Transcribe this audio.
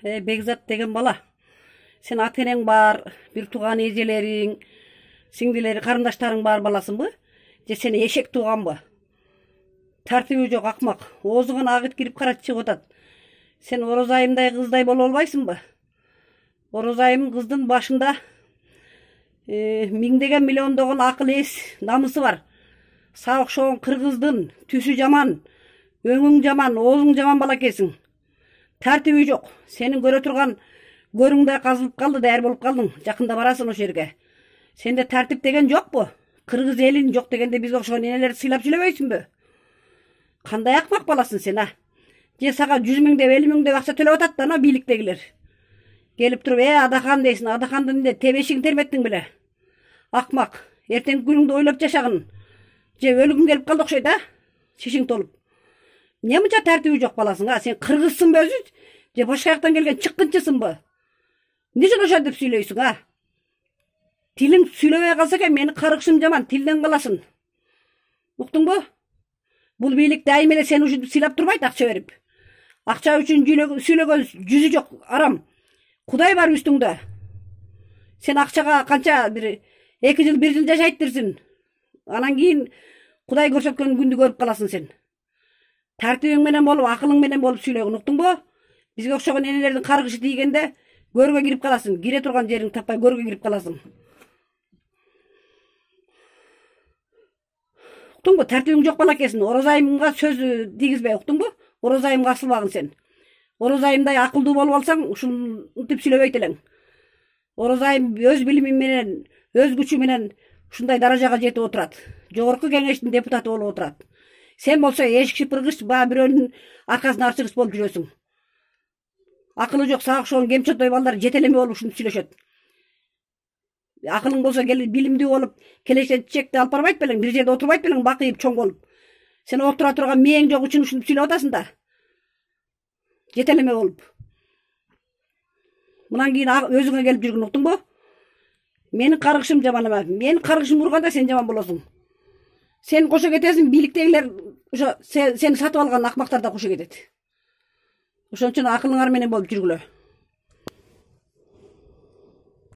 Бекзат деген бала. Sen ата-энең бар, бир тууган эжелериң, сиңдилери, карындаштарың бар баласыңбы? Же сени эшек тууганбы? Тартиби жок акмак. Оозуңан агыт кирип карат чыгып атат. Sen Орозайымдай кыздай боло албайсыңбы? Орозайым кыздын башында миңдеген миллиондогон акыл эс, намысы бар. Сага окшогон кыргыздын түсү жаман, өңүң жаман, оозуң жаман бала экенсиң. Тартиби жок. Сенин көрө турган көрүңдөй казылып калды, даяр болуп калдың. Жакында барасың ошол жерге. Сенде тартип деген жокпу? Кыргыз элин жок дегенде бизге окшогон энелерди сыйлап сүйлөбөйсүңбү? Кандай акмак баласың сен, а? Же сага 100 000 деп 50 000 деп акча төлөп атат да ана бийликтегилер. Келип туруп, Адахан дейсиң, Адахандын эмне тебешигин терметтиң беле? Акмак, эртеңки күнүңдү ойлоп жашагын. Же өлүгүң келип калды окшойт, а? Шишиң толуп. Эмне мынча тартиби жок баласың, а? Сен кыргызсыңбы өзү? Же башка жактан келген чыккынчысыңбы? Эмне үчүн ошентип сүйлөйсүң, а? Тилиң сүйлөбөй калса экен, менин каргышым жаман, тилден каласың. Уктуңбу? Бул бийлик дайым эле сени ушинтип сыйлап турбайт, акча берип. Акча үчүн сүйлөгөн жүзү жок, арам. Кудай бар үстүңдө. Сен акчага канча бир 2 жыл 1 жыл жашайттырсың. Анан кийин Кудай көрсөткөн күндү көрүп каласың сен. Тартибиң менен болуп, акылың менен болуп сүйлөгөн, уктуңбу? Бизге окшогон энелердин каргышы тийгенде көргө кирип каласың. Кире турган жериң таппай көргө кирип каласың. Уктуңбу? Тартибиң жок бала экенсиң. Орозайымга сөз тийгизбей, уктуңбу? Орозайымга асылбагын сен. Орозайымдай акылдуу болуп алсаң, ушинтип сүйлөбөйт элең. Орозайым өз билими менен, өз күчү менен ушундай даражага жетип отурат. Жогорку кеңештин депутаты болуп отурат. Сен болсо эшик шыпыргыч, бирөөнүн аркасына арчыргыч болуп жүрөсүң. Акылы жок, сага окшогон кемчотой балдар жетелеме болуп ушинтип сүйлөшөт. Акылың болсо билимдүү болуп, келечекте чечекти алып барбайт белең, бир жерде отурбайт белең, бакыйып чоң болуп. Сен отура турган мээң жок үчүн ушинтип сүйлөп атасың да. Жетелеме болуп. Мындан кийин өзүңө келип жүргүн, уктуңбу? Менин каргышым жаман эмес. Менин каргышым урганда сен жаман болосуң. Сен кошо кетесиң, бийликтегилер ошо сени сатып алган акмактар да кошо кетет. Ошон үчүн акылыңар менен болуп жүргүлө.